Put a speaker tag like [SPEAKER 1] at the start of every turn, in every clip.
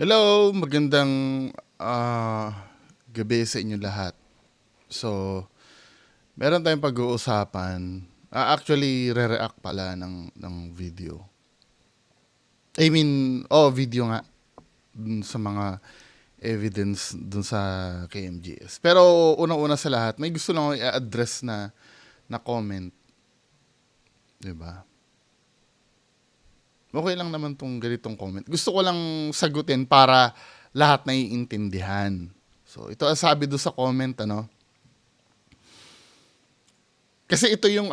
[SPEAKER 1] Hello, magandang gabi sa inyo lahat. So, meron tayong pag-uusapan. Actually, re-react pala ng video. Video nga dun sa mga evidence dun sa KMJS. Pero unang-una sa lahat, may gusto lang ako i-address na comment, 'di ba? Okay lang naman tong ganitong comment. Gusto ko lang sagutin para lahat naiintindihan. So, ito ang sabi do sa comment, kasi yung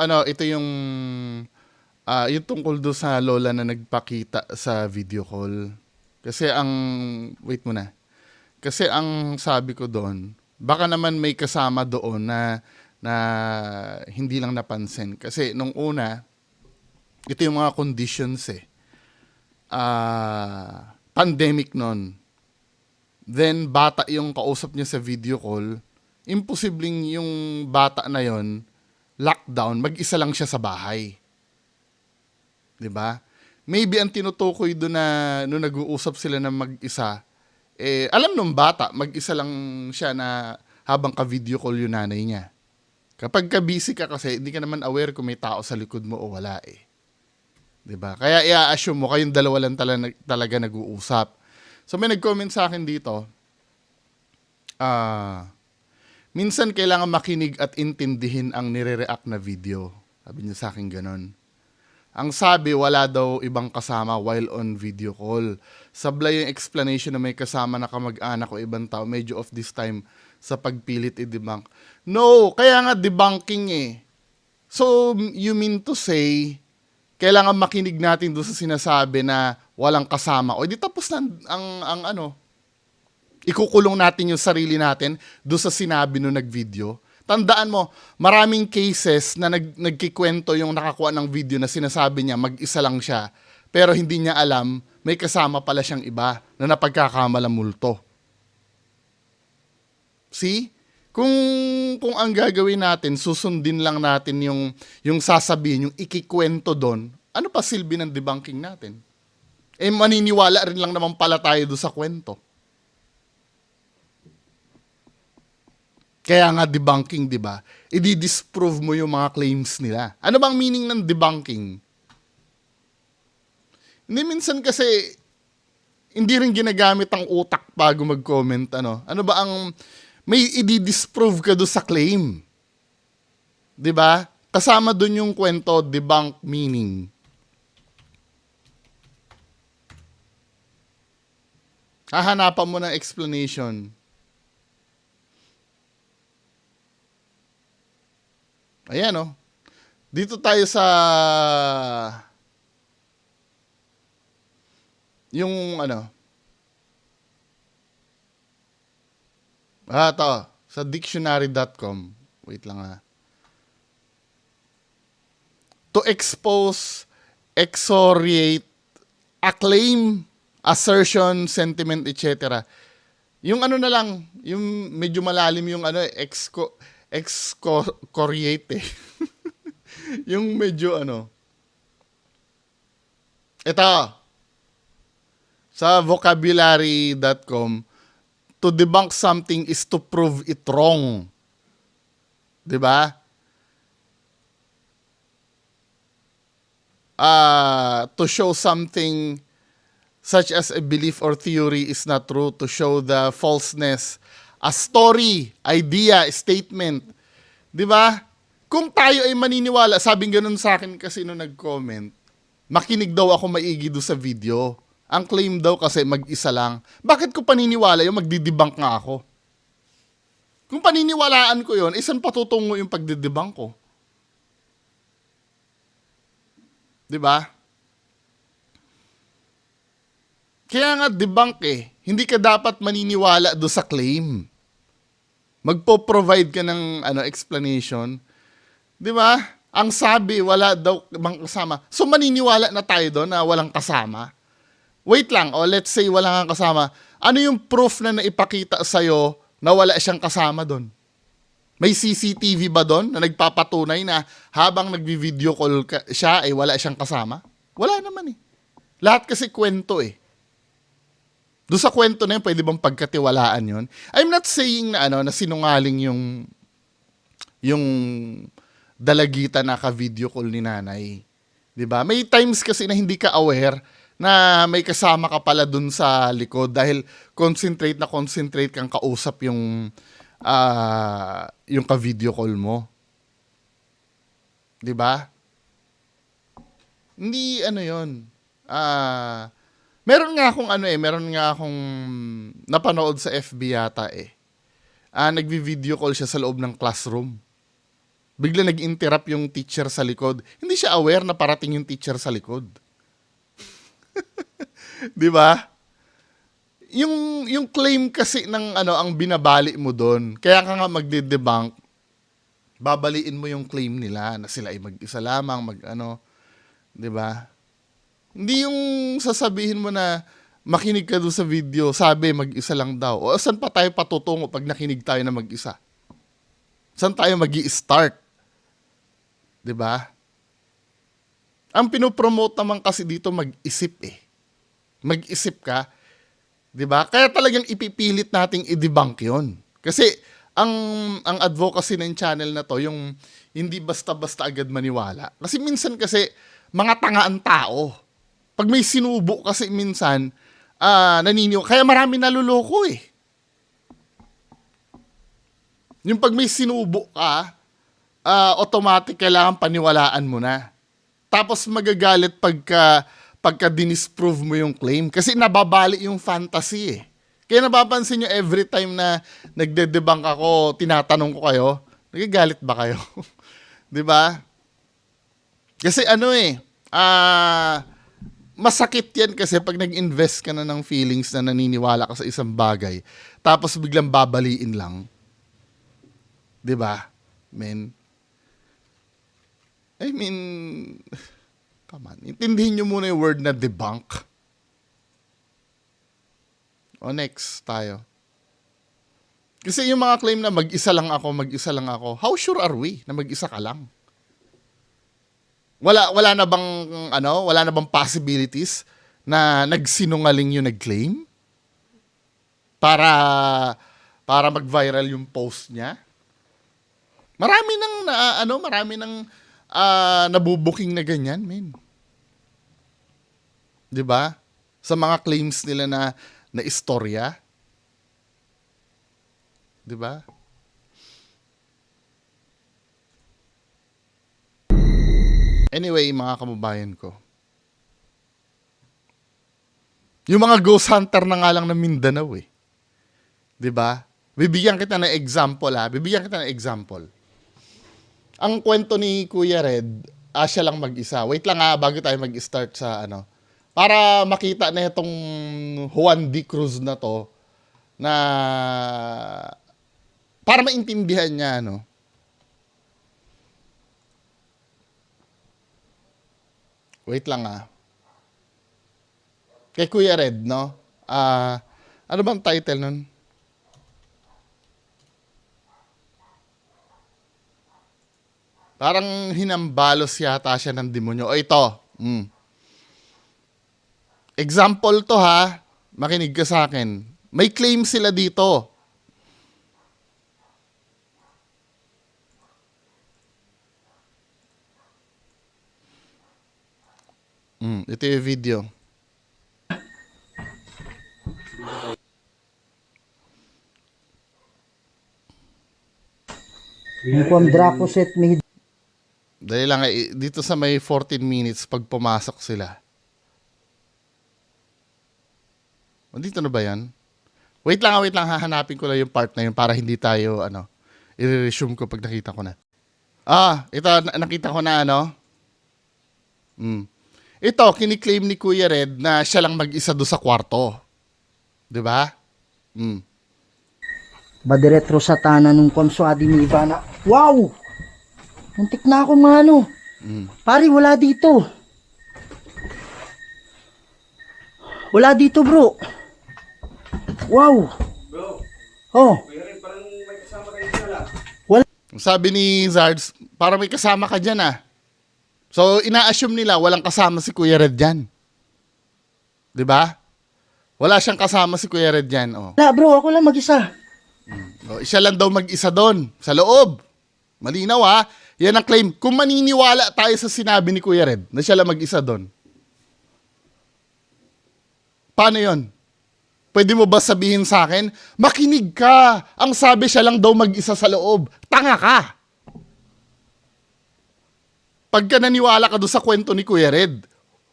[SPEAKER 1] tungkol do sa lola na nagpakita sa video call. Kasi wait muna. Kasi ang sabi ko doon, baka naman may kasama doon na hindi lang napansin. Kasi nung una, ito yung mga conditions pandemic nun. Then, bata yung kausap niya sa video call. Imposibleng yung bata na yon lockdown, mag-isa lang siya sa bahay. 'Di ba? Maybe ang tinutukoy doon na nung nag-uusap sila ng mag-isa, alam nung bata, mag-isa lang siya na habang ka-video call yung nanay niya. Kapag ka-busy ka kasi, hindi ka naman aware kung may tao sa likod mo o wala 'Di ba? Kaya i-assume mo kayong dalawa lang talaga nag-uusap. So may nag-comment sa akin dito, minsan kailangan makinig at intindihin ang nire-react na video. Sabi niya sa akin ganon. Ang sabi, wala daw ibang kasama while on video call. Sablay yung explanation na may kasama na kamag-anak o ibang tao. Medyo off this time sa pagpilit i-debunk. No, kaya nga debunking So, you mean to say, kailangan makinig natin doon sa sinasabi na walang kasama. O di tapos na ikukulong natin yung sarili natin doon sa sinabi nung nag-video. Tandaan mo, maraming cases na nagkikwento yung nakakuha ng video na sinasabi niya mag-isa lang siya, pero hindi niya alam, may kasama pala siyang iba na napagkakamalang multo. See? Kung ang gagawin natin, susundin lang natin yung sasabihin, yung ikikwento doon, ano pa silbi ng debunking natin? Maniniwala rin lang naman pala tayo doon sa kwento. Kaya nga debunking, di ba? I-disprove mo yung mga claims nila. Ano bang meaning ng debunking? Hindi minsan kasi, hindi rin ginagamit ang utak bago mag-comment. Ano ba ang, may i-disprove ka doon sa claim. Di ba? Kasama doon yung kwento, debunk meaning. Hahanapan mo ng explanation. Ayan Dito tayo sa yung ito, sa dictionary.com. Wait lang To expose, excoriate, acclaim, assertion, sentiment, etc. Yung na lang, yung medyo malalim yung excoriate yung medyo ito sa vocabulary.com, to debunk something is to prove it wrong. 'Di ba? To show something such as a belief or theory is not true, to show the falseness, a story, idea, statement. 'Di ba? Kung tayo ay maniniwala, sabing ganun sa akin kasi nung nag-comment, makinig daw ako maigi do sa video. Ang claim daw kasi mag-isa lang. Bakit ko paniniwala yung magdidebunk nga ako? Kung paniniwalaan ko yun, saan patutungo yung pagdidebunk ko? 'Di ba? Kaya nga debunk Hindi ka dapat maniniwala do sa claim. Magpo-provide ka ng explanation. 'Di ba? Ang sabi, wala daw ibang kasama. So maniniwala na tayo doon na walang kasama? Wait lang, let's say wala kang kasama. Ano yung proof na naipakita sa'yo na wala siyang kasama doon? May CCTV ba doon na nagpapatunay na habang nagvi-video call siya ay wala siyang kasama? Wala naman Lahat kasi kwento Doon sa kwento na yun, pwede bang pagkatiwalaan yun? I'm not saying na na sinungaling yung dalagitan na ka-video call ni nanay. 'Di ba? May times kasi na hindi ka aware na may kasama ka pala dun sa likod dahil concentrate kang kausap yung ka-video call mo. 'Di ba? Hindi yon. Meron nga akong napanood sa FB yata eh. Nagvi-video call siya sa loob ng classroom. Bigla nag-interrupt yung teacher sa likod. Hindi siya aware na parating yung teacher sa likod. 'Di ba? Yung claim kasi ng ang binabali mo doon. Kaya ka nga magde-debunk, babaliin mo yung claim nila na sila ay mag-isa lamang, 'di ba? Hindi yung sasabihin mo na makinig ka doon sa video, sabi mag-isa lang daw. O saan pa tayo patutungo pag nakinig tayo na mag-isa? Saan tayo magi-start? 'Di ba? Ang pinopromote naman kasi dito mag-isip eh. Mag-isip ka, 'di ba? Kaya talagang ipipilit nating i-debunk 'yon. Kasi ang advocacy ng channel na 'to, yung hindi basta-basta agad maniwala. Kasi minsan kasi mga tanga ang tao. Pag may sinubo kasi minsan, kaya marami naluloko eh. Yung pag may sinubo ka, automatic kailangan paniwalaan mo na. Tapos magagalit pagka dinisprove mo yung claim kasi nababali yung fantasy eh. Kaya napapansin nyo every time na nagde-debunk ako, tinatanong ko kayo, nagagalit ba kayo? 'Di ba? Kasi masakit yan kasi pag nag-invest ka na ng feelings na naniniwala ka sa isang bagay, tapos biglang babaliin lang. 'Di ba? Come on. Intindihin nyo muna yung word na debunk. O next tayo. Kasi yung mga claim na mag-isa lang ako, how sure are we na mag-isa ka lang? Wala na bang possibilities na nagsinungaling yung nag-claim? Para mag-viral yung post niya? Marami nang nabubuking na ganyan, men. 'Di ba? Sa mga claims nila na istorya. 'Di ba? Anyway, mga kababayan ko. Yung mga ghost hunter na nga lang ng Mindanao eh. 'Di ba? Bibigyan kita ng example. Ang kwento ni Kuya Red, siya lang mag-isa. Wait lang bago tayo mag-start sa para makita na itong Juan D. Cruz na to, na para maintindihan niya, Wait lang Kay Kuya Red, ano bang title nun? Parang hinambalos yata siya ng demonyo. O ito. Example to Makinig ka sa akin. May claim sila dito. Ito yung video.
[SPEAKER 2] Yung Draco set may
[SPEAKER 1] Dali lang, dito sa may 14 minutes pag pumasok sila. Dito na ba yan? Wait lang, hahanapin ko lang yung part na yun para hindi tayo, i-resume ko pag nakita ko na. Ito, nakita ko na, Ito, kiniklaim ni Kuya Red na siya lang mag-isa do sa kwarto. 'Di ba?
[SPEAKER 2] Badiretro sa tanan nung komsuadi ni Ivana. Wow! Muntik na ako Pari, wala dito. Wala dito, bro. Wow!
[SPEAKER 3] Bro,
[SPEAKER 2] Oh,
[SPEAKER 3] Kuya Red, parang may kasama kayo pala.
[SPEAKER 1] Sabi ni Zards, para may kasama ka dyan So, ina-assume nila walang kasama si Kuya Red dyan. 'Di ba? Wala siyang kasama si Kuya Red dyan. Oh.
[SPEAKER 2] Wala bro, ako lang mag-isa.
[SPEAKER 1] Oh, siya lang daw mag-isa doon, sa loob. Malinaw ha? Yan ang claim. Kung maniniwala tayo sa sinabi ni Kuya Red, na siya lang mag-isa doon. Paano yon? Pwede mo ba sabihin sa akin, makinig ka. Ang sabi siya lang daw mag-isa sa loob. Tanga ka. Pagka naniwala ka doon sa kwento ni Kuya Red,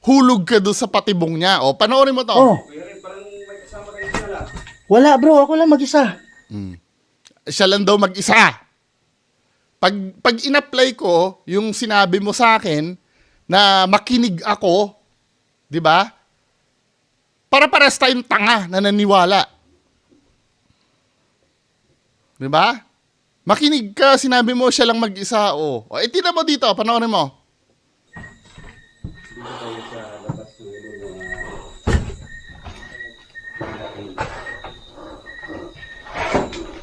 [SPEAKER 1] hulog ka doon sa patibong niya. O, panoorin mo to.
[SPEAKER 2] Oh,
[SPEAKER 3] Kuya Red, parang may kasama kayo dinala.
[SPEAKER 2] wala bro, ako lang mag-isa.
[SPEAKER 1] Siya lang daw mag-isa. Pag in-apply ko yung sinabi mo sa akin na makinig ako, di ba? Para-pares tayong tanga na naniwala. Di ba? Makinig ka, sinabi mo siya lang mag-isa. O, itinan mo dito, panoorin mo.
[SPEAKER 3] Dito tayo sa labas ng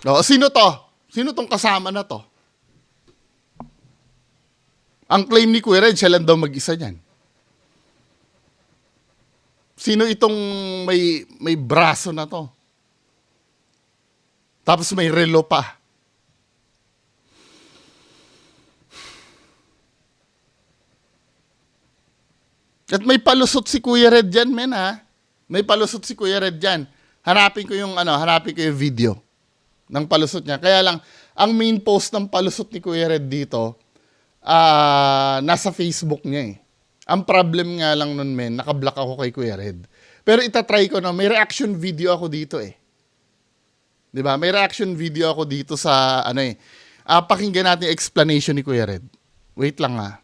[SPEAKER 1] O, sino to? Sino tong kasama na to? Ang claim ni Kuya Red, siya lang daw mag-isa niyan. Sino itong may braso na to? Tapos may relo pa. At may palusot si Kuya Red dyan, men ha? May palusot si Kuya Red dyan. Hanapin ko yung video ng palusot niya. Kaya lang, ang main post ng palusot ni Kuya Red dito, nasa Facebook niya eh. Ang problem nga lang nun, men, nakablock ako kay Kuya Red. Pero itatry ko na, may reaction video ako dito eh. 'Di ba? May reaction video ako dito sa pakinggan natin yung explanation ni Kuya Red. Wait lang ha.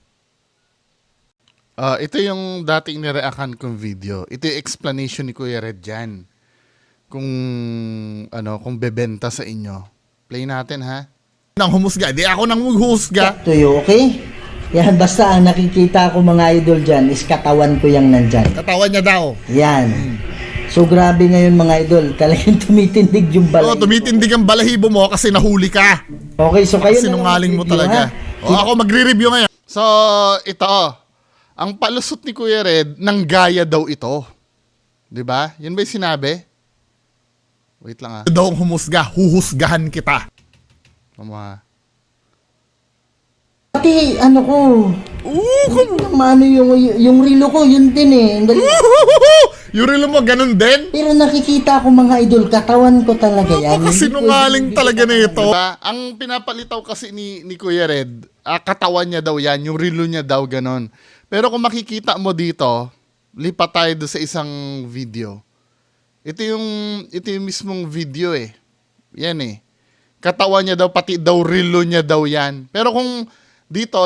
[SPEAKER 1] Ito yung dating nireakan kong video. Ito yung explanation ni Kuya Red dyan. Kung bebenta sa inyo. Play natin ha. Nang humusga. Di ako nang humusga.
[SPEAKER 2] To you, okay? Yan, basta ang nakikita ko mga idol dyan is katawan ko yung nandyan.
[SPEAKER 1] Katawan niya daw.
[SPEAKER 2] Yan. So grabe ngayon mga idol, talagang tumitindig yung balay.
[SPEAKER 1] Tumitindig ang balahibo mo kasi nahuli ka.
[SPEAKER 2] Okay, so kayo
[SPEAKER 1] Sinungaling mo talaga. Ako magre-review ngayon. So, ito. Ang palusot ni Kuya Red, nang gaya daw ito. 'Di ba? Yan ba 'yung sinabi? Wait lang ha. Daw humusga, huhusgahan kita. Tama.
[SPEAKER 2] Pati yung relo ko, yun din eh.
[SPEAKER 1] Yung relo mo, ganun din?
[SPEAKER 2] Pero nakikita ko mga idol, katawan ko talaga yan.
[SPEAKER 1] Sinungaling talaga na ito. Diba? Ang pinapalitaw kasi ni Kuya Red, katawan niya daw yan, yung relo niya daw ganun. Pero kung makikita mo dito, lipat tayo doon sa isang video. Ito yung mismong video eh. Yan eh. Katawan niya daw, pati daw relo niya daw yan. Pero kung dito,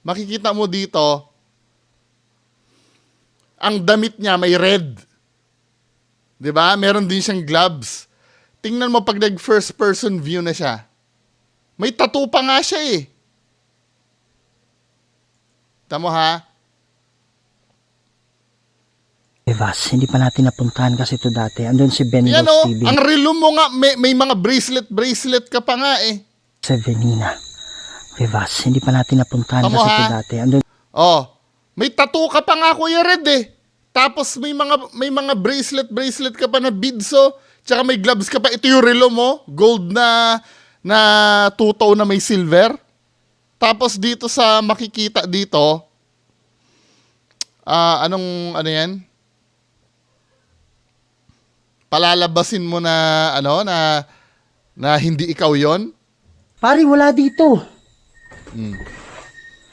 [SPEAKER 1] makikita mo dito, ang damit niya may red. 'Di ba? Meron din siyang gloves. Tingnan mo pag nag first person view na siya. May tattoo pa nga siya eh. Tamo ha?
[SPEAKER 2] Evas, hindi pa natin napuntahan kasi ito dati. Andun si Ben
[SPEAKER 1] Yan
[SPEAKER 2] Boss
[SPEAKER 1] o,
[SPEAKER 2] TV.
[SPEAKER 1] ang relo mo nga, may mga bracelet ka pa nga eh.
[SPEAKER 2] Sevenina. Evas, hindi pa natin napuntahan
[SPEAKER 1] Tamo,
[SPEAKER 2] kasi
[SPEAKER 1] ha?
[SPEAKER 2] ito dati. Andun
[SPEAKER 1] Oh, may tattoo ka pa nga Kuya Red eh. Tapos may mga bracelet ka pa na beads oh. Tsaka may gloves ka pa. Ito yung relo mo, gold na tutaw na may silver. Tapos dito sa makikita dito, ano yan? Palalabasin mo na na hindi ikaw yon.
[SPEAKER 2] Pare, wala dito.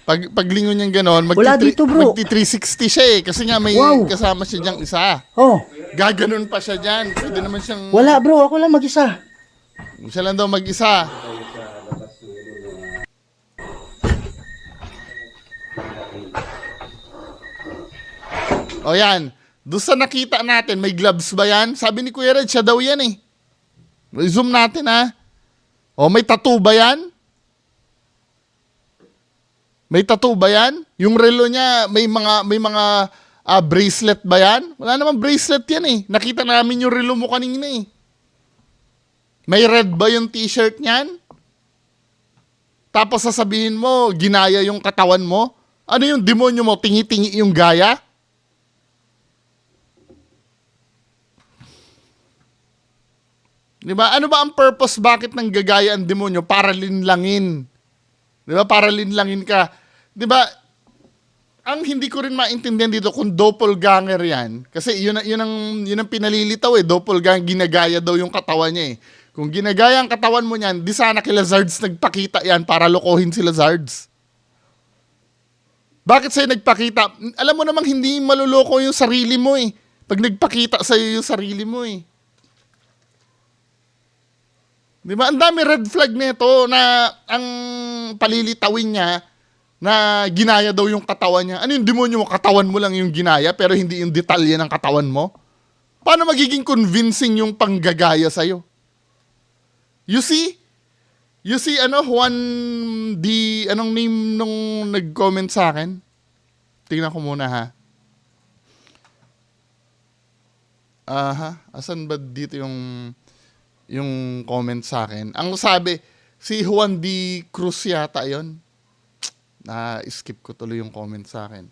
[SPEAKER 1] Paglingon niyang gano'n,
[SPEAKER 2] Wala dito, bro.
[SPEAKER 1] magti 360 siya eh. Kasi nga may
[SPEAKER 2] Wow.
[SPEAKER 1] kasama siya diyang isa.
[SPEAKER 2] Oh,
[SPEAKER 1] Gaganon pa siya dyan. Pwede naman siyang...
[SPEAKER 2] wala bro, ako lang mag-isa.
[SPEAKER 1] Siya lang daw mag-isa. O yan. Doon sa nakita natin, may gloves ba yan? Sabi ni Kuya Red, siya daw yan eh. Zoom natin ha. O may tattoo ba yan? May tattoo ba yan? Yung relo niya, may mga bracelet ba yan? Wala namang bracelet yan eh. Nakita namin yung relo mo kanina eh. May red ba yung t-shirt niyan? Tapos sasabihin mo, ginaya yung katawan mo? Ano yung demonyo mo? Tingi-tingi yung gaya? Di ba? Ano ba ang purpose bakit nanggagaya ang demonyo? Para linlangin. Di ba? Para linlangin ka. Di ba? Ang hindi ko rin maintindihan dito kung doppelganger yan. Kasi yun ang pinalilitaw eh. Doppelganger, ginagaya daw yung katawan niya eh. Kung ginagaya ang katawan mo niyan, di sana kila Zards nagpakita yan para lokohin sila Zards. Bakit sa'yo nagpakita? Alam mo namang hindi maluloko yung sarili mo eh. Pag nagpakita sa'yo yung sarili mo eh. Di ba? Ang dami red flag nito na ang palilitawin niya na ginaya daw yung katawan niya. Ano yung demonyo mo? Katawan mo lang yung ginaya pero hindi yung detalye ng katawan mo? Paano magiging convincing yung panggagaya sa'yo? You see? You see, Juan D. Anong name nung nag-comment sa akin? Tingnan ko muna ha. Asan ba dito yung comment sa akin? Ang sabi, si Juan D. Cruz yata yon. Na-skip ko tuloy yung comment sa akin.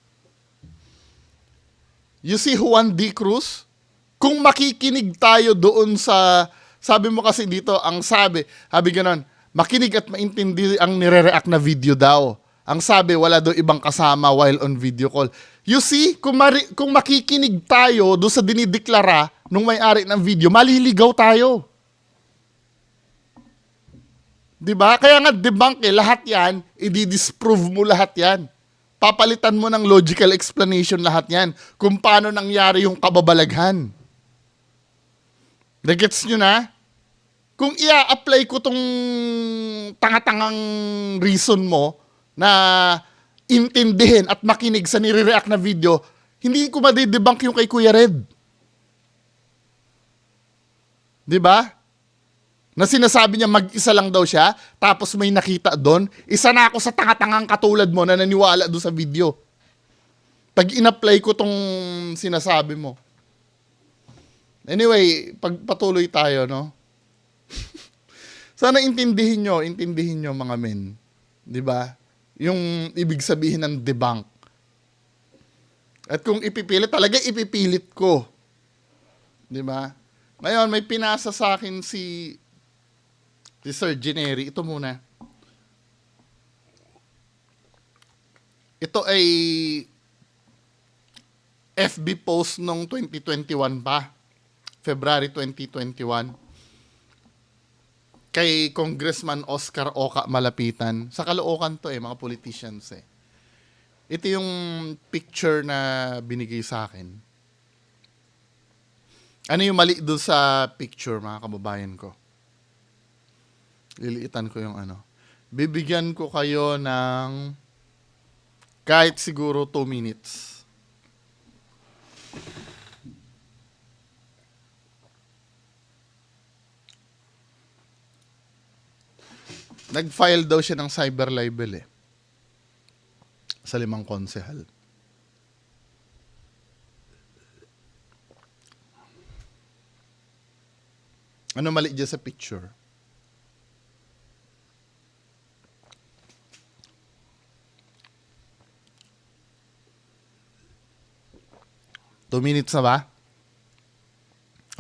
[SPEAKER 1] You see Juan D. Cruz? Kung makikinig tayo doon sa, sabi mo kasi dito, ang sabi ganon, makinig at maintindi ang nire-react na video daw. Ang sabi, wala daw ibang kasama while on video call. You see, kung makikinig tayo doon sa dinideklara nung may-ari ng video, maliligaw tayo. Diba? Kaya nga debunk lahat yan, i-disprove mo lahat yan. Papalitan mo ng logical explanation lahat yan kung paano nangyari yung kababalaghan. Nagets nyo na? Kung i-apply ko tong tanga-tangang reason mo na intindihin at makinig sa nire-react na video, hindi ko madidebunk yung kay Kuya Red. Diba? Na sinasabi niya mag-isa lang daw siya, tapos may nakita doon, isa na ako sa tanga-tangang katulad mo na naniwala doon sa video. Pag in-apply ko tong sinasabi mo. Anyway, pagpatuloy tayo, no? Sana intindihin nyo mga men. 'Di ba? Yung ibig sabihin ng debunk. At kung ipipilit, talaga ipipilit ko. 'Di ba? Ngayon may pinasa sa akin si Sir Generi. Ito muna. Ito ay FB post nung 2021 pa. February 2021. Kay Congressman Oscar Oca Malapitan. Sa Caloocan to mga politicians eh. Ito yung picture na binigay sa akin. Ano yung mali doon sa picture, mga kababayan ko? Liliitan ko yung ano. Bibigyan ko kayo ng kahit siguro 2 minutes. Nag-file daw siya ng cyber libel sa 5 konsehal. Ano mali dyan sa picture? Two minutes na ba?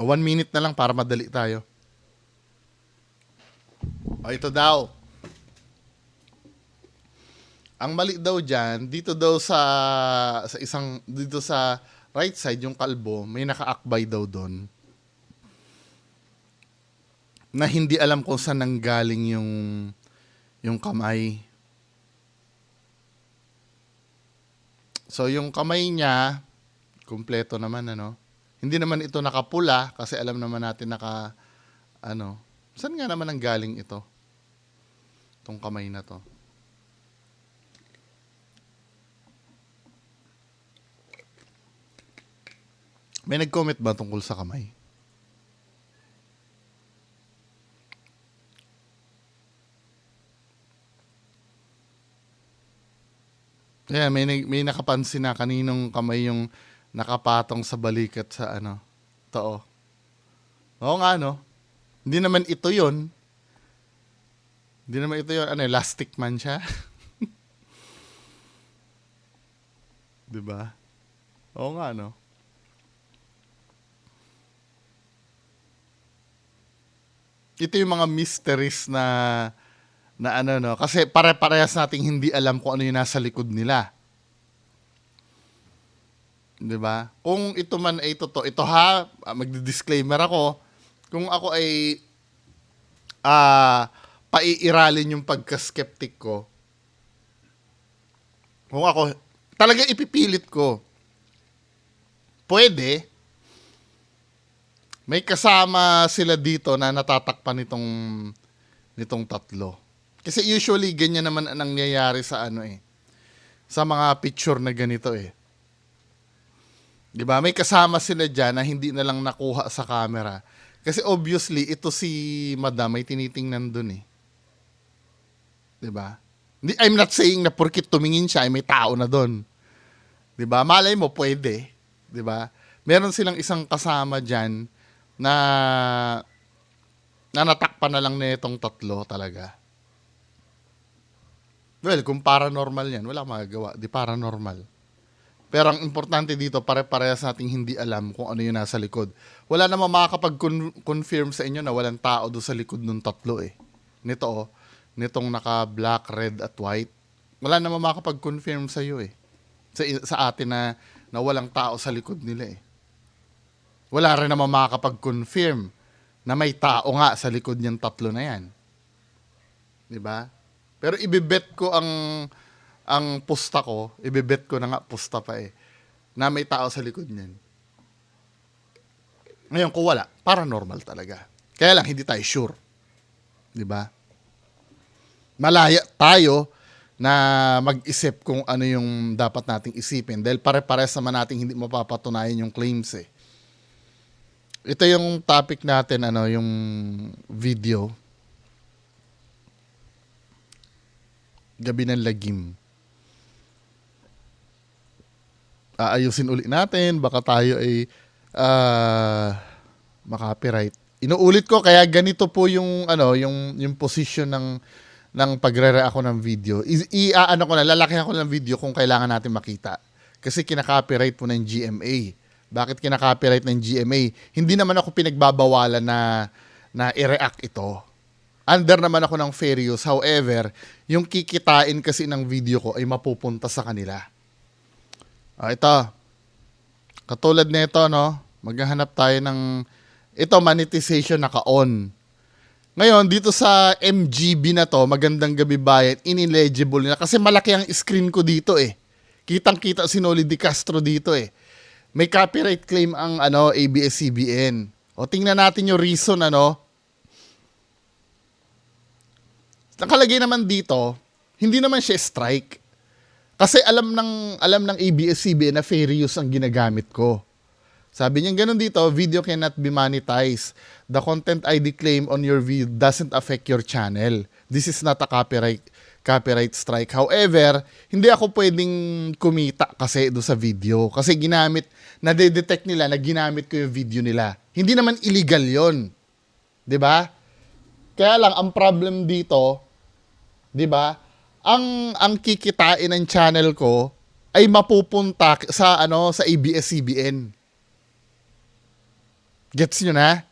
[SPEAKER 1] 1 minute na lang para madali tayo. O ito daw. Ang mali daw dyan, dito daw sa dito sa right side, yung kalbo, may nakaakbay daw doon. Na hindi alam kung saan nanggaling yung kamay. So yung kamay niya, kumpleto naman Hindi naman ito nakapula kasi alam naman natin saan nga naman nanggaling ito? Itong kamay na to. May nag-comment ba tungkol sa kamay? Yeah, may nakapansin na kaninong kamay yung nakapatong sa balikat sa too. Oo nga Hindi naman ito 'yon. Hindi naman ito 'yon. Elastic man siya. 'Di ba? Oo nga Ito yung mga mysteries na ano, no, kasi pare-parehas nating hindi alam kung ano yung nasa likod nila. 'Di ba? Kung ito man ay totoo, ito ha, magdi-disclaimer ako, kung ako ay paiiralin yung pagka-skeptic ko, kung ako talaga ipipilit ko, pwede, may kasama sila dito na natatakpan nitong tatlo. Kasi usually ganyan naman ang nangyayari sa ano sa mga picture na ganito 'Di ba? May kasama sila diyan na hindi na lang nakuha sa camera. Kasi obviously ito si Madam ay tinitingnan dun 'Di ba? I'm not saying na porkit tumingin siya ay may tao na doon. 'Di ba? Malay mo pwede, 'di ba? Meron silang isang kasama diyan na natakpan na lang nitong tatlo talaga. Well, kung paranormal yan, wala magagawa. Di paranormal. Pero ang importante dito, pare-parehas nating hindi alam kung ano yung nasa likod. Wala namang makakapag-confirm sa inyo na walang tao doon sa likod ng tatlo Nito nitong naka-black, red at white. Wala namang makakapag-confirm sa iyo Sa atin na walang tao sa likod nila Wala rin namang makakapag-confirm na may tao nga sa likod niyang tatlo na yan. Di ba? Pero ibibet ko ang pusta ko, ibibet ko na nga pusta pa na may tao sa likod niyan. Ngayon, kung wala, paranormal talaga. Kaya lang, hindi tayo sure. Di ba? Malaya tayo na mag-isip kung ano yung dapat nating isipin. Dahil pare-pares naman nating hindi mapapatunayan yung claims Ito yung topic natin, yung video. Gabi ng Lagim. Aayusin uli natin, baka tayo ay makapiright. Inuulit ko kaya ganito po yung yung position ng pagre-react ako ng video. Lalakihan ko ng video kung kailangan natin makita. Kasi kinaka-copyright po ng GMA. Bakit kinaka-copyright ng GMA? Hindi naman ako pinagbabawalan na i-react ito. Under naman ako ng fair use. However, yung kikitain kasi ng video ko ay mapupunta sa kanila. Ito. Katulad nito, maghahanap tayo ng ito, monetization naka-on. Ngayon, dito sa MGB na to, magandang gabi bayan, ineligible nila. Kasi malaki ang screen ko dito Kitang-kita si Noli Di Castro dito May copyright claim ang ABS-CBN. O tingnan natin yung reason Nakalagay naman dito, hindi naman siya strike. Kasi alam ng ABS-CBN na fair use ang ginagamit ko. Sabi niya ganun dito, video cannot be monetized. The content ID claim on your video doesn't affect your channel. This is not a copyright strike. However, hindi ako pwedeng kumita kasi do sa video. Kasi nade-detect nila na ginamit ko yung video nila. Hindi naman illegal yon, 'di ba? Kaya lang ang problem dito, 'di ba? Ang kikitain ng channel ko ay mapupunta sa sa ABS-CBN. Gets nyo na?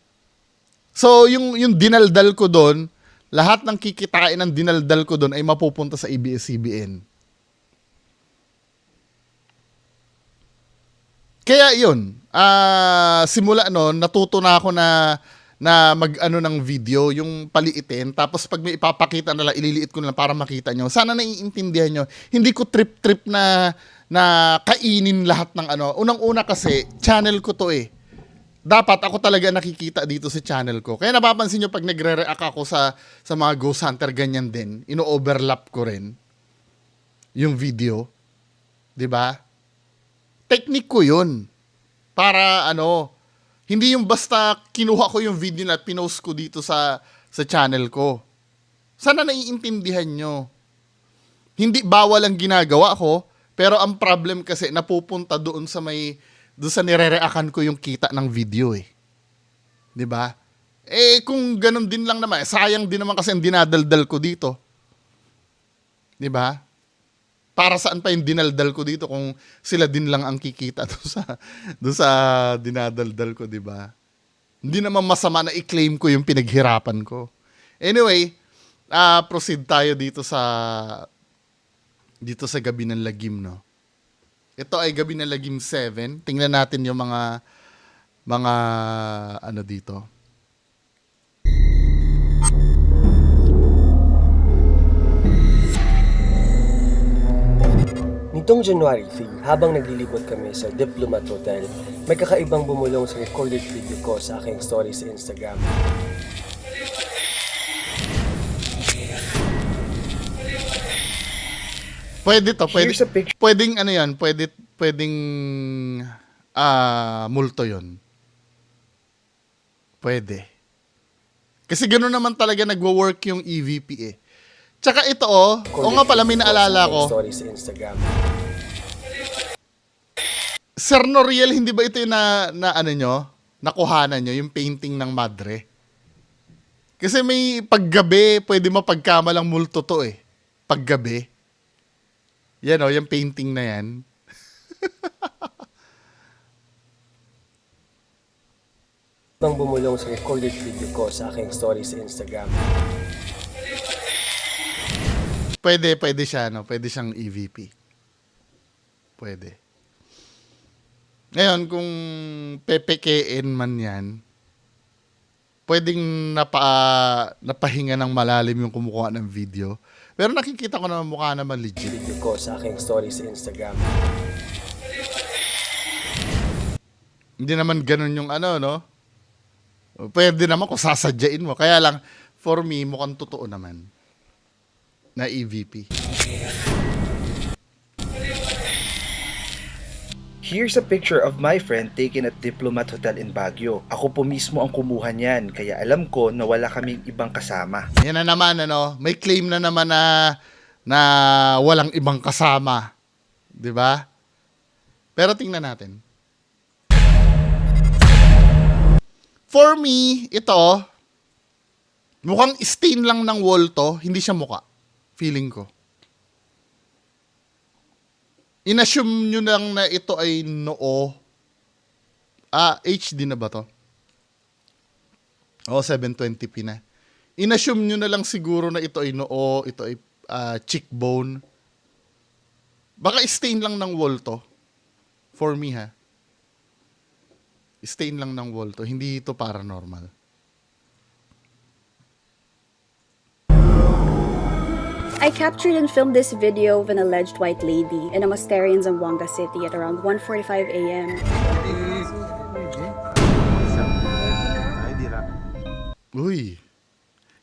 [SPEAKER 1] So yung dinaldal ko doon, lahat ng kikitain ng dinaldal ko doon ay mapupunta sa ABS-CBN. Kaya yun, simula noon natuto na ako na mag ng video, yung paliitin, tapos pag may ipapakita na lang, ililiit ko na lang para makita nyo. Sana naiintindihan nyo. Hindi ko trip na kainin lahat ng Unang-una kasi, channel ko to Dapat ako talaga nakikita dito sa channel ko. Kaya napapansin nyo pag nagre-react ako sa mga Ghost Hunter, ganyan din. Ino-overlap ko rin yung video. 'Di ba? Technique ko yun. Para hindi yung basta kinuha ko yung video na pinost ko dito sa channel ko. Sana naiintindihan nyo. Hindi bawal ang ginagawa ko, pero ang problem kasi napupunta doon sa nire-reactan ko yung kita ng video 'Di ba? Kung ganun din lang naman, sayang din naman kasi ang dinadaldal ko dito. 'Di ba? Para saan pa yung dinaldal ko dito kung sila din lang ang kikita doon sa dinadaldal ko, 'di ba? Hindi naman masama na i-claim ko yung pinaghirapan ko. Anyway, proceed tayo dito sa Gabi ng Lagim, no? Ito ay Gabi ng Lagim 7. Tingnan natin yung mga ano dito.
[SPEAKER 4] Nitong January 3, habang naglilibot kami sa Diplomat Hotel, may kakaibang bumulong sa recorded video ko sa aking story sa Instagram.
[SPEAKER 1] Pwede to, pwede.
[SPEAKER 4] Here's a picture.
[SPEAKER 1] Pwedeng ano 'yan, pwedeng multo 'yon. Pwede. Kasi gano'n naman talaga nagwo-work yung EVP eh. Tsaka ito o nga pala may naalala ko.
[SPEAKER 4] Story sa Instagram.
[SPEAKER 1] Sir Noriel, hindi ba ito yung na ano nyo? Nakuhanan nyo, yung painting ng madre? Kasi may paggabi, pwede mapagkamalang multo to eh. Paggabi. Yan o, yung painting na yan.
[SPEAKER 4] Habang bumulong sa recorded video ko sa aking story sa Instagram.
[SPEAKER 1] Pwede siya, no? Pwede siyang EVP. Pwede. Ngayon, kung pepekein man yan, pwedeng napahinga ng malalim yung kumukuha ng video. Pero nakikita ko naman mukha naman legit.
[SPEAKER 4] Video ko sa aking story sa Instagram.
[SPEAKER 1] Hindi naman ganun yung ano, no? Pwede naman kung sasadyain mo. Kaya lang, for me, mukhang totoo naman na EVP.
[SPEAKER 5] Here's a picture of my friend taken at Diplomat Hotel in Baguio. Ako po mismo ang kumuha niyan, kaya alam ko na wala kaming ibang kasama.
[SPEAKER 1] Yan na naman, ano? May claim na naman na walang ibang kasama. 'Di ba? Pero tingnan natin. For me, ito, mukhang stain lang ng wall to, hindi siya muka. Feeling ko. Inassume nyo lang na ito ay noo. HD na ba to? 720p na. Inassume nyo na lang siguro na ito ay noo, ito ay cheekbone. Baka stain lang ng wall to. For me ha. Stain lang ng wall to. Hindi ito paranormal.
[SPEAKER 6] I captured and filmed this video of an alleged white lady in a monastery in Zamboanga City at around 1:45 a.m.
[SPEAKER 1] Uy.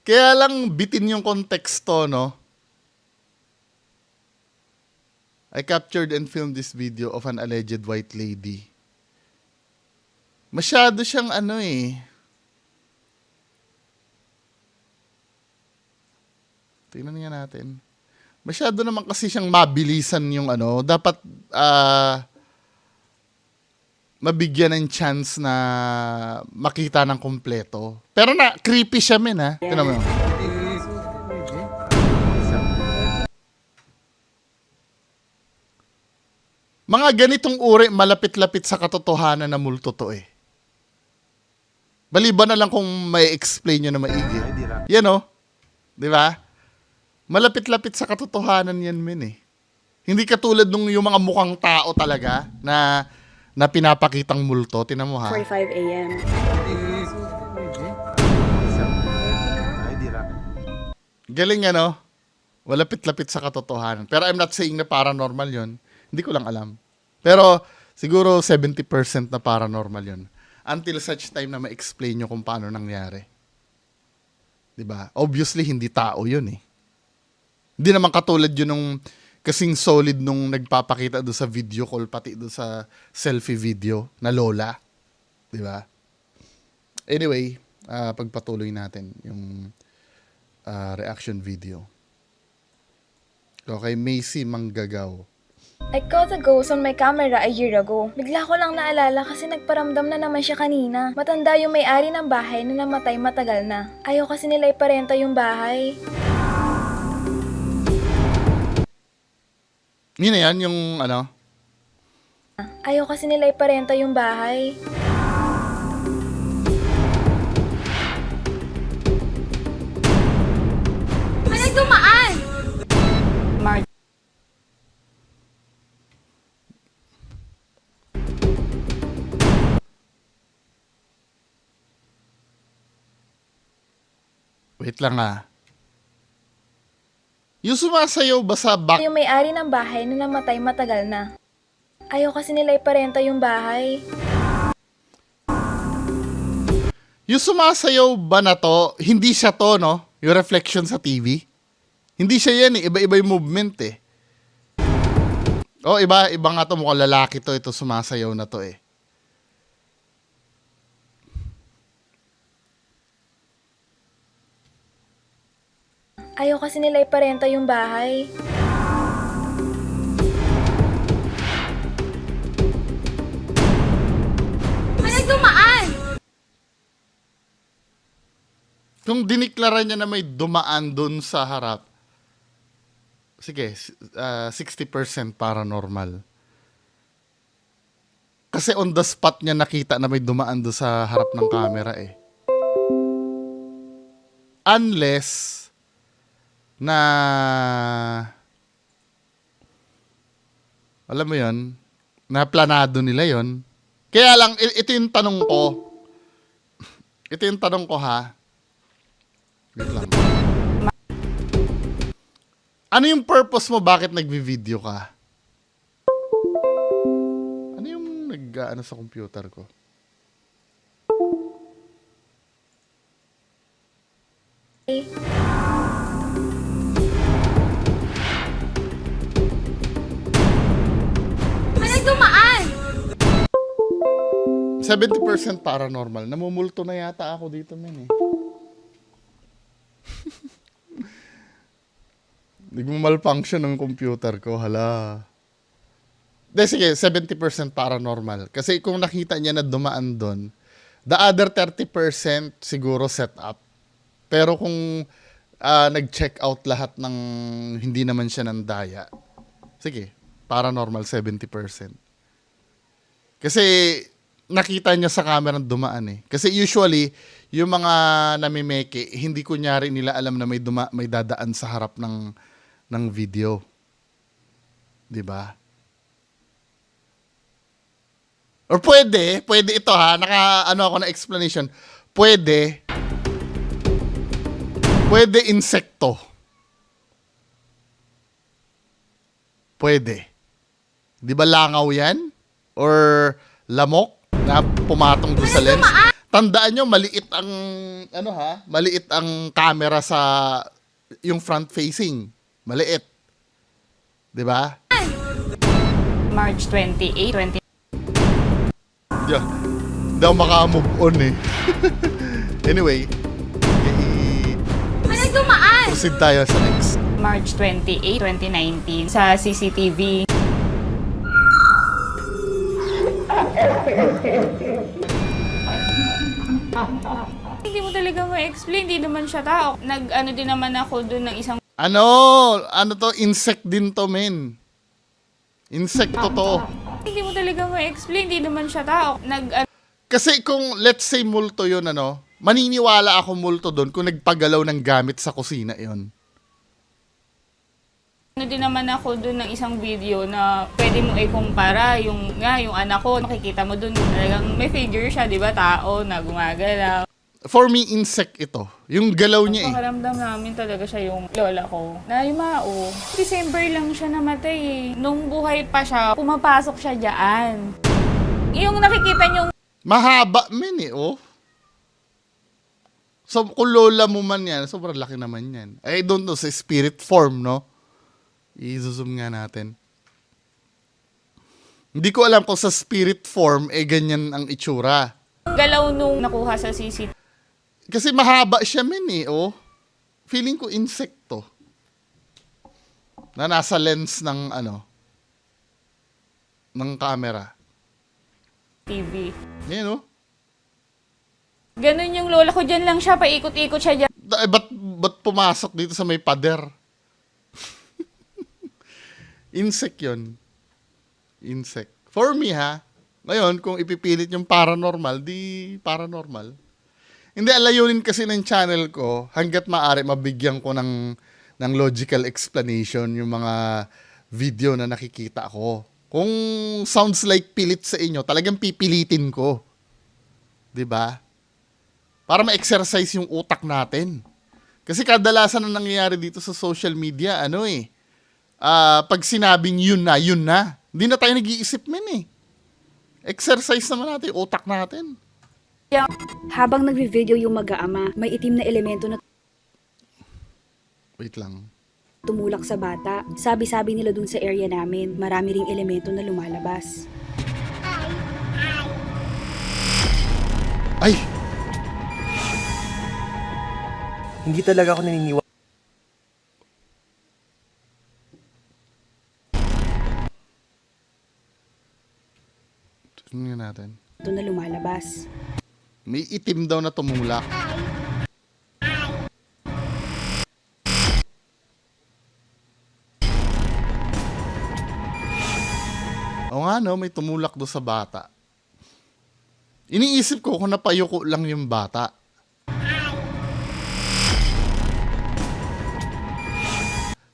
[SPEAKER 1] Kaya lang bitin yung konteksto, no? I captured and filmed this video of an alleged white lady. Masyado siyang ano eh. Tingnan nga natin. Masyado naman kasi siyang mabilisan yung ano. Dapat mabigyan ng chance na makita ng kompleto. Pero creepy siya men ha. Tingnan mo yun. Mga ganitong uri, malapit-lapit sa katotohanan na multo to eh. Maliban na lang kung may explain nyo na maigi. Yan o. Di ba? Malapit-lapit sa katotohanan yan, men eh. Hindi katulad nung yung mga mukhang tao talaga na pinapakitang multo. Tinan mo ha.
[SPEAKER 6] 45 a.m.
[SPEAKER 1] Galing ano? Malapit-lapit sa katotohanan. Pero I'm not saying na paranormal yon. Hindi ko lang alam. Pero siguro 70% na paranormal yon. Until such time na ma-explain nyo kung paano nangyari. Diba? Obviously, hindi tao yun eh. Hindi naman katulad yun nung kasing solid nung nagpapakita doon sa video call, pati doon sa selfie video na lola. Diba? Anyway, pagpatuloy natin yung reaction video. Okay, Macy Manggagaw.
[SPEAKER 7] I caught a ghost on my camera a year ago. Bigla ko lang naalala kasi nagparamdam na naman siya kanina. Matanda yung may-ari ng bahay na namatay matagal na. Ayaw kasi nila iparenta yung bahay.
[SPEAKER 1] Yun na yan, yung ano?
[SPEAKER 7] Ayaw kasi nila iparenta yung bahay.
[SPEAKER 1] Wait lang ah. Yung sumasayaw ba sa back...
[SPEAKER 7] Yung may-ari ng bahay na namatay matagal na. Ayaw kasi nila iparenta yung bahay.
[SPEAKER 1] Yung sumasayaw ba na to, hindi siya to, no? Yung reflection sa TV. Hindi siya yan eh. Iba-iba yung movement eh. Oh, iba nga to. Mukhang lalaki to. Ito sumasayaw na to eh.
[SPEAKER 7] Ayaw kasi nila iparenta yung bahay. Ano dumaan?
[SPEAKER 1] Kung diniklara niya na may dumaan dun sa harap, sige, 60% paranormal. Kasi on the spot niya nakita na may dumaan doon sa harap ng camera eh. Unless na alam mo yon, na planado nila yon. Kaya lang, ito yung tanong ko. Ito yung tanong ko ha. Wait lang. Ano yung purpose mo? Bakit nagvi-video ka? Ano yung nag-ano sa computer ko?
[SPEAKER 7] Ano dumaan?
[SPEAKER 1] 70% paranormal. Namumulto na yata ako dito, men eh. Nagmamalfunction ng computer ko, hala. De, sige, 70% paranormal. Kasi kung nakita niya na dumaan doon, the other 30% siguro set up. Pero kung nag-check out lahat ng hindi naman siya nandaya, sige, paranormal 70%. Kasi nakita niya sa camera dumaan eh. Kasi usually, yung mga namimeke, hindi kunyari nila alam na may dadaan sa harap ng video. 'Di ba? Or pwede ito ha, ano ako na explanation. Pwede insekto. Pwede. 'Di ba langaw 'yan? Or lamok na pumatong doon sa lens. Tandaan nyo, maliit ang camera sa yung front facing. Maliit. 'Di ba?
[SPEAKER 8] March 28, 20.
[SPEAKER 1] Yeah. Hindi ako maka-move on eh. Anyway,
[SPEAKER 7] Ano dumaan?
[SPEAKER 1] proceed tayo sa next.
[SPEAKER 8] March 28, 2019 sa CCTV. Hindi mo talaga ma-explain, hindi naman siya tao. Nag-ano din naman ako doon ng isang
[SPEAKER 1] Ano to, insect din to, men. Insekto to.
[SPEAKER 8] hindi mo talaga ma-explain, hindi naman siya tao.
[SPEAKER 1] Kasi kung let's say multo yun, maniniwala ako multo doon kung nagpagalaw ng gamit sa kusina yon.
[SPEAKER 8] Ano din naman ako doon ng isang video na pwede mo ikumpara yung anak ko, nakikita mo doon talagang may figure siya, 'di ba? Tao na gumagalaw.
[SPEAKER 1] For me, insect ito. Yung galaw niya eh.
[SPEAKER 8] Pakaramdam namin talaga siya yung lola ko. Na yumao. December lang siya namatay eh. Nung buhay pa siya, pumapasok siya dyan. Yung nakikita niyong
[SPEAKER 1] Mahaba, men eh, oh. So, kung lola mo man yan, sobrang laki naman yan. I don't know, sa spirit form, no? I-zoom nga natin. Hindi ko alam kung sa spirit form, ganyan ang itsura.
[SPEAKER 8] galaw nung nakuha sa CCTV.
[SPEAKER 1] Kasi mahaba siya, men eh, oh. Feeling ko insekto. Na nasa lens ng, ng camera. Yan, oh.
[SPEAKER 8] Ganun yung lola ko, dyan lang siya, paikot-ikot siya dyan.
[SPEAKER 1] Ba't pumasok dito sa may pader? Insect yun. Insect. For me, ha? Ngayon, kung ipipilit yung paranormal, di paranormal. Hindi, alayunin kasi ng channel ko, hanggat maaari, mabigyan ko ng logical explanation yung mga video na nakikita ko. Kung sounds like pilit sa inyo, talagang pipilitin ko. 'Di ba? Para ma-exercise yung utak natin. Kasi kadalasan na nangyayari dito sa social media, pag sinabing yun na, hindi na tayo nag-iisip men. Exercise naman natin, utak natin.
[SPEAKER 6] Habang nagvi-video yung mag-aama, may itim na elemento na
[SPEAKER 1] Wait lang.
[SPEAKER 6] tumulak sa bata. Sabi-sabi nila dun sa area namin, marami ring elemento na lumalabas.
[SPEAKER 1] Ay!
[SPEAKER 4] Hindi talaga ako naniniwala.
[SPEAKER 1] Tingnan natin.
[SPEAKER 6] Ito na lumalabas.
[SPEAKER 1] May itim daw na tumulak. Oo nga no, may tumulak do sa bata. Iniisip ko kung napayuko lang yung bata.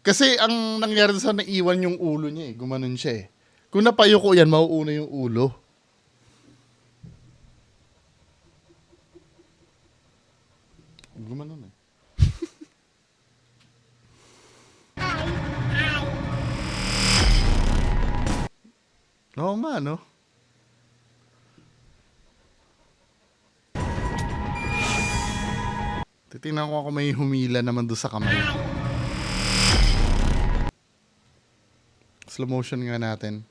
[SPEAKER 1] Kasi ang nangyari sa naiwan yung ulo niya gumanon siya Kung napayuko yan, mauuna yung ulo. Gumanon Oo nga, no? Titingnan ko kung may humila naman doon sa kamay. Slow motion nga natin.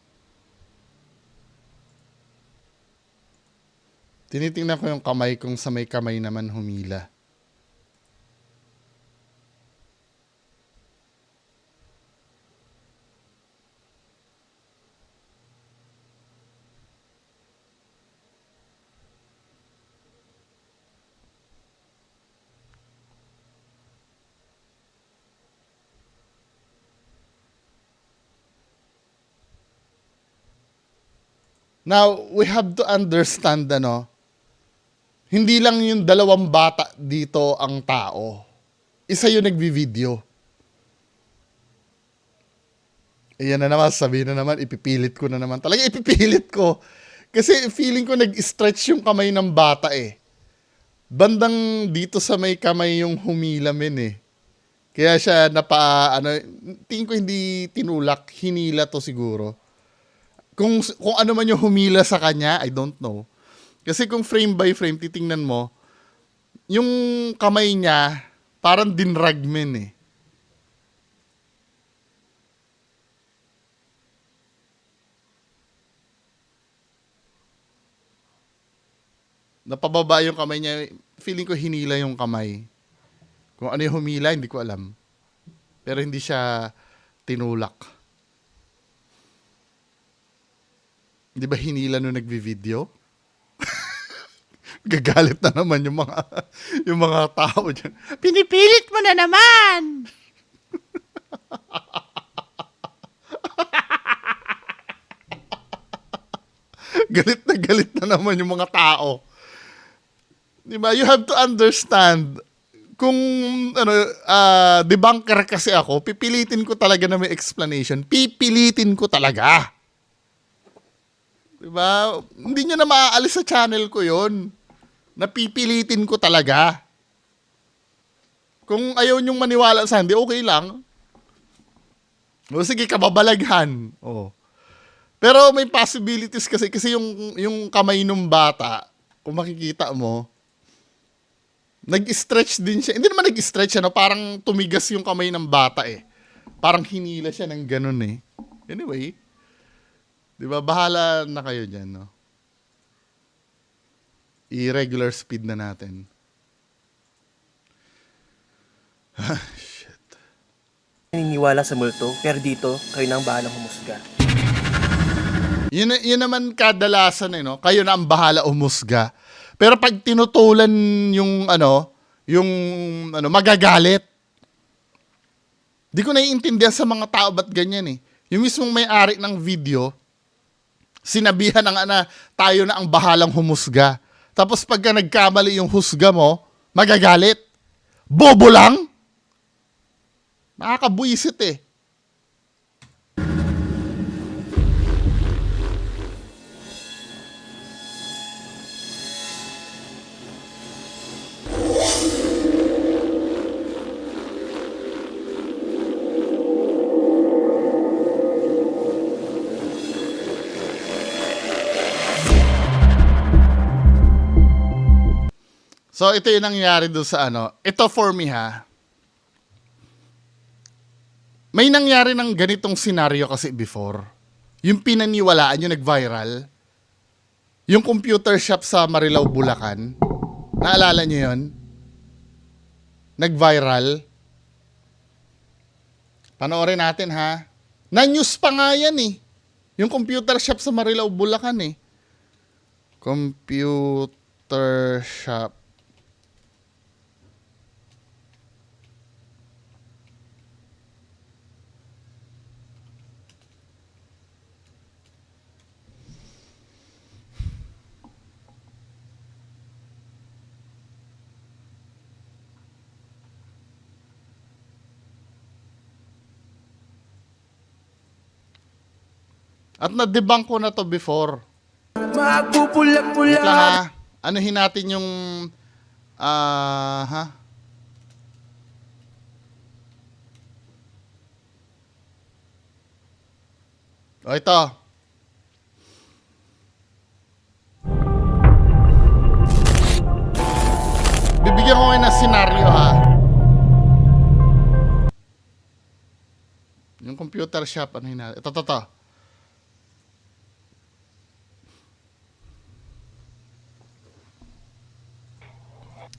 [SPEAKER 1] Tinitingnan ko yung kamay kung sa may kamay naman humila. Now, we have to understand, hindi lang yung dalawang bata dito ang tao. Isa yung nagbi-video. Ayan na naman, sabihin na naman, ipipilit ko na naman. Talaga ipipilit ko. Kasi feeling ko nag-stretch yung kamay ng bata Bandang dito sa may kamay yung humila Kaya siya tingin ko hindi tinulak, hinila to siguro. Kung ano man yung humila sa kanya, I don't know. Kasi kung frame by frame, titingnan mo, yung kamay niya, parang dinrag Napababa yung kamay niya. Feeling ko hinila yung kamay. Kung ano yung humila, hindi ko alam. Pero hindi siya tinulak. Di ba hinila nung nagvi-video? Gagalit na naman yung mga tao dyan. Pinipilit mo na naman! galit na naman yung mga tao. Di ba? You have to understand. Kung debunker kasi ako, pipilitin ko talaga na may explanation. Pipilitin ko talaga. Diba? Hindi nyo na maaalis sa channel ko yon. Napipilitin ko talaga. Kung ayaw nyong maniwala sa hindi, okay lang. O sige, kababalaghan. Pero may possibilities kasi yung kamay ng bata, kung makikita mo, nag-stretch din siya. Hindi naman nag-stretch, parang tumigas yung kamay ng bata Parang hinila siya ng ganun Anyway, diba, bahala na kayo dyan, I-regular speed na natin. Shit.
[SPEAKER 4] Naniniwala sa multo, pero dito, kayo na ang bahalang humusga.
[SPEAKER 1] Yun naman kadalasan, Kayo na ang bahala umusga. Pero pag tinutulan yung magagalit. Di ko naiintindihan sa mga tao ba't ganyan Yung mismong may-ari ng video, sinabihan na tayo na ang bahalang humusga. Tapos pagka nagkamali yung husga mo, magagalit. Bobo lang? Nakakabwisit So, ito yung nangyari doon sa ano. Ito for me ha. May nangyari ng ganitong scenario kasi before. Yung pinaniwalaan, yung nag-viral. Yung computer shop sa Marilao, Bulacan. Naalala nyo yun? Nag-viral. Panoorin natin ha. Na-news pa nga yan eh. Yung computer shop sa Marilao, Bulacan eh. Computer shop. At na-debunk ko na to before. Wait lang ha. Anuhin natin yung... ha? O ito. Bibigyan ko ngayon ng senaryo ha. Yung computer shop, anuhin natin. Ito.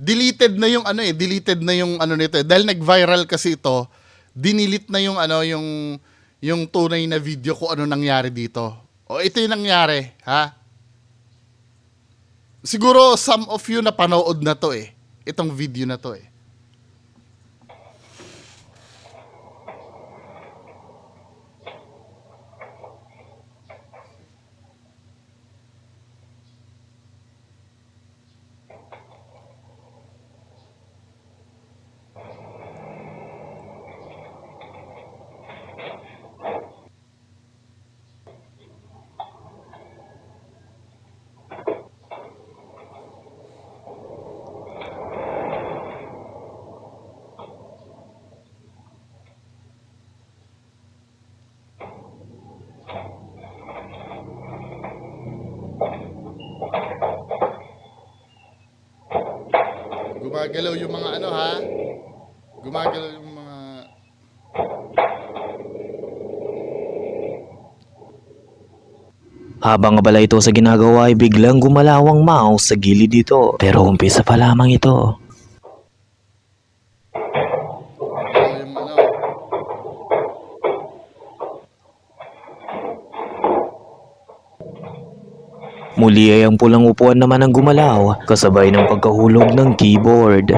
[SPEAKER 1] Deleted na yung deleted na yung ano nito eh. Dahil nag-viral kasi ito, dinilit na yung yung tunay na video kung ano nangyari dito. O ito yung nangyari, ha? Siguro some of you napanood na to eh. Itong video na to eh. Gumagalaw yung mga ano ha. Gumagalaw yung mga...
[SPEAKER 9] Habang abala ito sa ginagawa ay biglang gumalaw ang mouse sa gilid dito. Pero umpisa pa lamang ito.
[SPEAKER 1] Yung ano...
[SPEAKER 9] Muli ay ang pulang upuan naman ang gumalaw kasabay ng pagkahulog ng keyboard.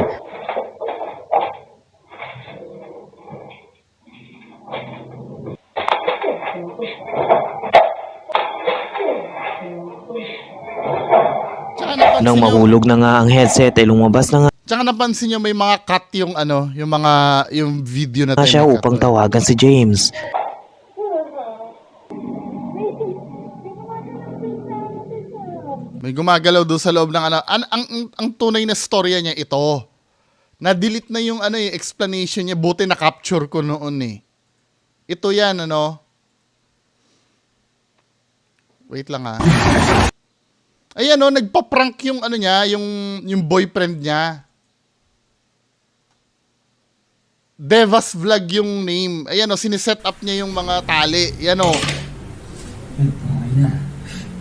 [SPEAKER 1] Tsaka napansin
[SPEAKER 9] Nang
[SPEAKER 1] nyo-
[SPEAKER 9] mahulog na nga ang headset ay lumabas na nga
[SPEAKER 1] Tsaka napansin nyo may mga cut yung ano, yung video na
[SPEAKER 9] siya
[SPEAKER 1] may cut
[SPEAKER 9] upang
[SPEAKER 1] to eh.
[SPEAKER 9] tawagan si James.
[SPEAKER 1] May gumagalaw doon sa loob ng ano. Ang tunay na storya niya ito. Na-delete na yung ano, yung explanation niya. Buti na-capture ko noon eh. Ito yan, ano. Wait lang ha. Ayan o, nagpa-prank yung ano niya, yung boyfriend niya. Devas Vlog yung name. Ayan o, siniset up niya yung mga tali. Ayan o.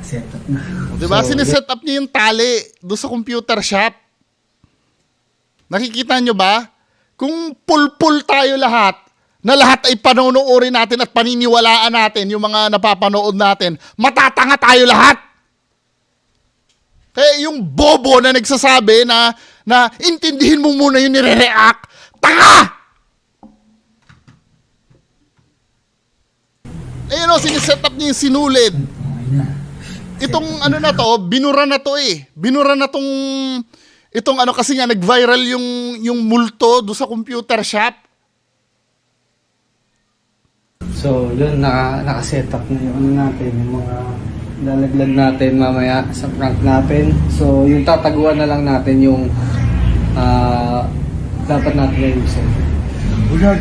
[SPEAKER 2] Set up na.
[SPEAKER 1] Diba? Siniset up niya yung tali doon sa computer shop. Nakikita nyo ba? Kung pulpul tayo lahat, na lahat ay panonoodin natin at paniniwalaan natin yung mga napapanood natin, matatanga tayo lahat. Kaya yung bobo na nagsasabi na intindihin mo muna yung nire-react, tanga! Ayun o, siniset up niya yung sinulid. Itong ano na to, binura na to eh. Binura na itong ano kasi nga nag-viral yung multo do sa computer shop.
[SPEAKER 10] So, yun, naka-set up na yung ano natin, yung mga lalaglag natin mamaya sa prank natin. So, yung tataguan na lang natin yung dapat natin ayusin.
[SPEAKER 2] Bulag.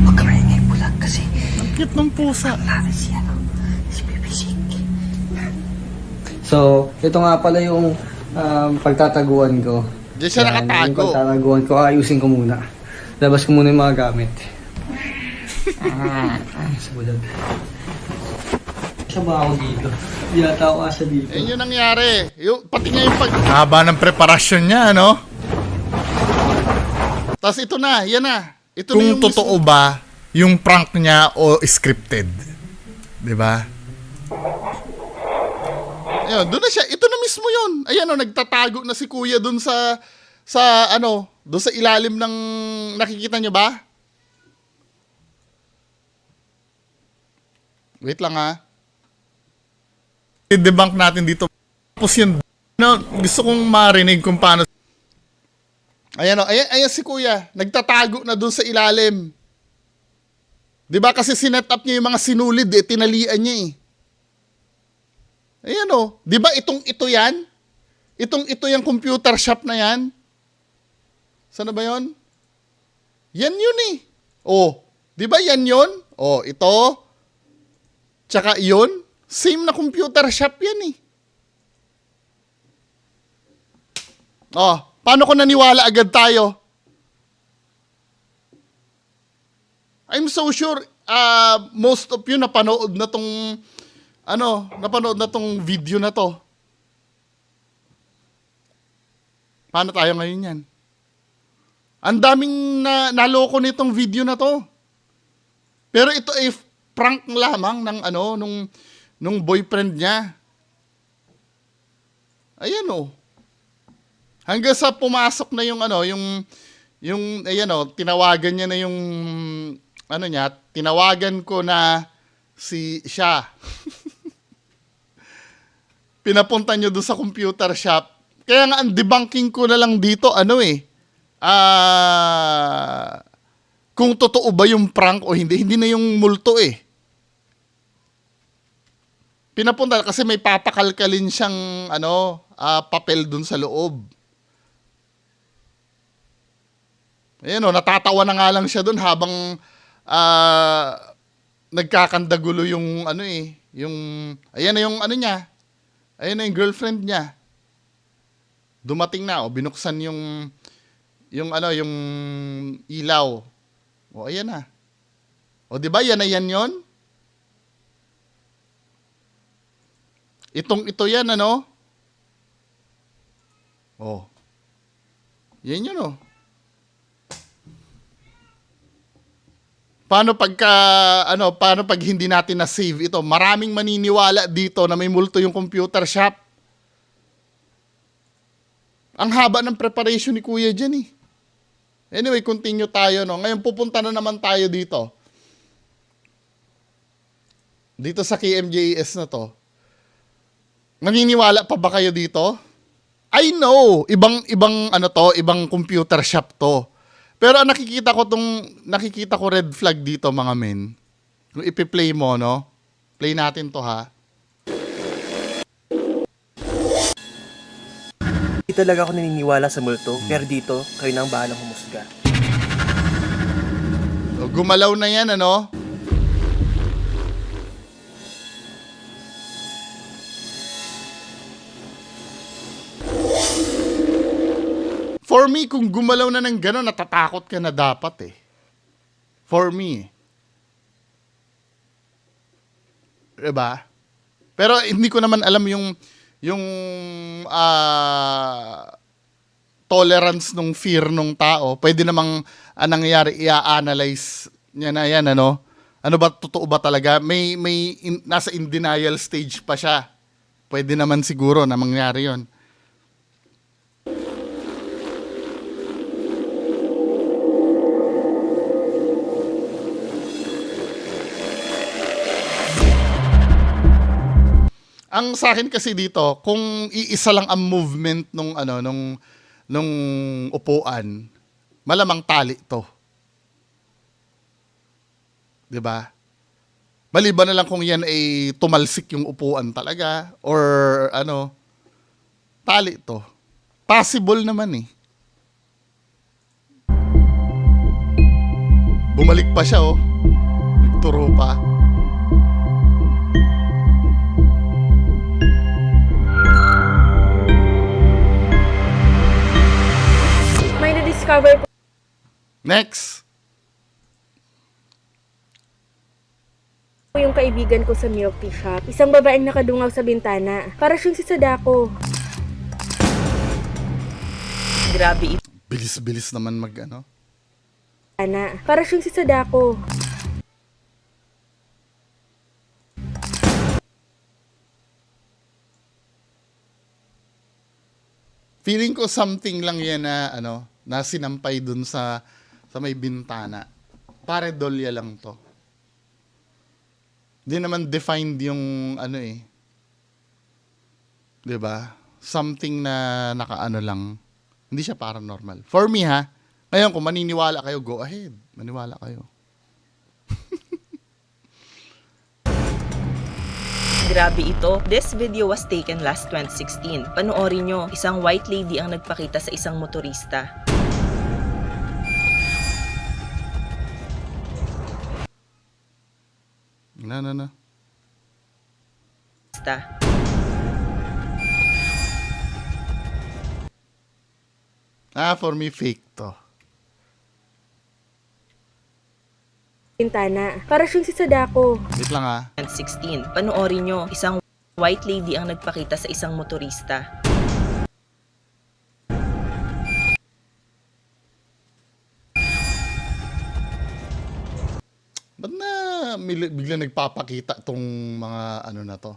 [SPEAKER 2] Huwag ka maingay, bulag kasi.
[SPEAKER 1] Ang cute ng pusa.
[SPEAKER 2] Si Baby Sick.
[SPEAKER 10] So, ito nga pala yung pagtataguan ko.
[SPEAKER 1] Diyan siya
[SPEAKER 10] Yan,
[SPEAKER 1] nakatago.
[SPEAKER 10] Yung pagtataguan ko, ayusin ko muna. Labas ko muna yung mga gamit. Sa bulag. Asa ba ako dito? Di ata ako asa dito.
[SPEAKER 1] Yun yung nangyari. Pati nga yung haba ng preparasyon niya, no? Tapos ito na, yan na. Ito kung na yung totoo ba yung prank niya o scripted. 'Di ba? Ayun, doon na siya. Ito na mismo yun. Ayan o, nagtatago na si kuya doon doon sa ilalim ng, nakikita niyo ba? Wait lang ha. I-debunk natin dito. Tapos yun, gusto kong marinig kung paano. Ayan o, ayan si kuya. Nagtatago na doon sa ilalim. 'Di ba kasi sinet up niya yung mga sinulid, tinalian niya eh. Ayan o. 'Di ba ito yan? Ito yung computer shop na yan. Saan ba yon? Yan yun eh. Oh, 'di ba yan yun? Oh, ito. Tsaka yun. Same na computer shop yan eh. Oh, paano ko naniwala agad tayo? I'm so sure most of you napanood na tong video na to. Paano tayo ngayon yan? Ang daming naloko nitong video na to. Pero ito ay prank lamang ng nung boyfriend niya. Ayan oh. Hanggang sa pumasok na yung ayan oh, tinawagan niya na yung tinawagan ko na siya. Pinapunta niyo doon sa computer shop. Kaya nga ang debunking ko na lang dito, kung totoo ba yung prank o hindi na yung multo eh. Pinapunta kasi may papakalkalin siyang papel doon sa loob. Ayan o, natatawa na nga lang siya doon habang nagkakandagulo yung ayan na yung niya. Ayan na yung girlfriend niya. Dumating na, binuksan yung ilaw. O, ayan na. O, di ba yan na yan yun? Ito yan, O. Yan yun, o. Paano pag hindi natin na-save ito? Maraming maniniwala dito na may multo yung computer shop. Ang haba ng preparation ni Kuya dyan eh. Anyway, continue tayo, no? Ngayon pupunta na naman tayo dito. Dito sa KMJS na to. Naniniwala pa ba kayo dito? I know, ibang computer shop to. Pero nakikita ko red flag dito, mga men. Kung ipi-play mo, no? Play natin to, ha?
[SPEAKER 4] Hindi talaga ako naniniwala sa multo, pero dito, kayo nang bahalang humusga.
[SPEAKER 1] So, gumalaw na yan, For me, kung gumalaw na ng gano'n, natatakot ka na dapat eh. For me. Diba? Pero hindi ko naman alam yung tolerance nung fear nung tao. Pwede namang nangyayari, i-analyze niya na yan, Ano ba, totoo ba talaga? Nasa in denial stage pa siya. Pwede naman siguro na mangyari yon. Ang sa akin kasi dito, kung iisa lang ang movement nung upuan, malamang tali to. 'Di ba? Maliban na lang kung yan ay tumalsik yung upuan talaga or tali to. Possible naman eh. Bumalik pa siya, nagturo pa.
[SPEAKER 11] na-discover
[SPEAKER 1] Next!
[SPEAKER 11] ko yung kaibigan ko sa milk tea shop. Isang babaeng nakadungaw sa bintana. Para siyang si Sadako.
[SPEAKER 12] Grabe ito.
[SPEAKER 1] Bilis-bilis naman mag-ano.
[SPEAKER 11] Para siyang si Sadako.
[SPEAKER 1] Feeling ko something lang yan na, na sinampay dun sa may bintana. Pare dolya lang to. Di naman defined yung eh. 'Di ba? Something na nakaano lang. Hindi siya paranormal. For me ha. Ngayon kung maniniwala kayo, go ahead. Maniwala kayo.
[SPEAKER 12] Grabe ito. This video was taken last 2016. Panoorin nyo, isang white lady ang nagpakita sa isang motorista.
[SPEAKER 1] No. For me, fake to.
[SPEAKER 11] Bintana. Para siyang si Sadako.
[SPEAKER 1] Wait lang ha.
[SPEAKER 12] 2016. Panoorin nyo, isang white lady ang nagpakita sa isang motorista.
[SPEAKER 1] Ba't na bigla nagpapakita tong mga na to?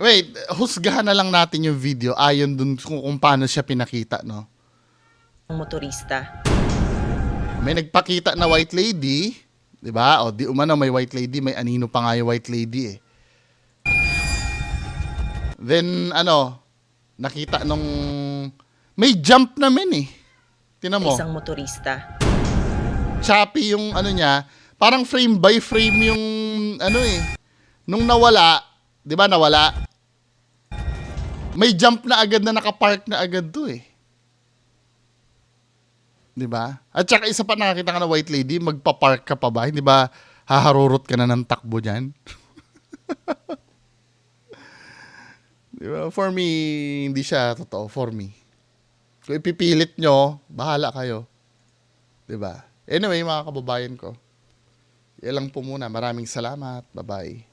[SPEAKER 1] Wait, husgahan na lang natin yung video ayon dun kung paano siya pinakita, no?
[SPEAKER 12] Motorista.
[SPEAKER 1] May nagpakita na white lady, 'di ba? O di umano may white lady, may anino pa nga yung white lady eh. Then nakita nung may jump naman eh. Tinan mo.
[SPEAKER 12] Isang motorista.
[SPEAKER 1] Choppy yung niya, parang frame by frame yung nung nawala, 'di ba nawala? May jump na agad na nakapark na agad to eh. 'Di ba? At saka isa pa nakakita ka na white lady, magpa-park ka pa ba? Hindi ba haharurot ka na ng takbo diyan? 'Di ba? For me, hindi siya totoo for me. Kung ipipilit nyo, bahala kayo. 'Di ba? Anyway, mga kababayan ko, yan lang po muna. Maraming salamat. Bye-bye.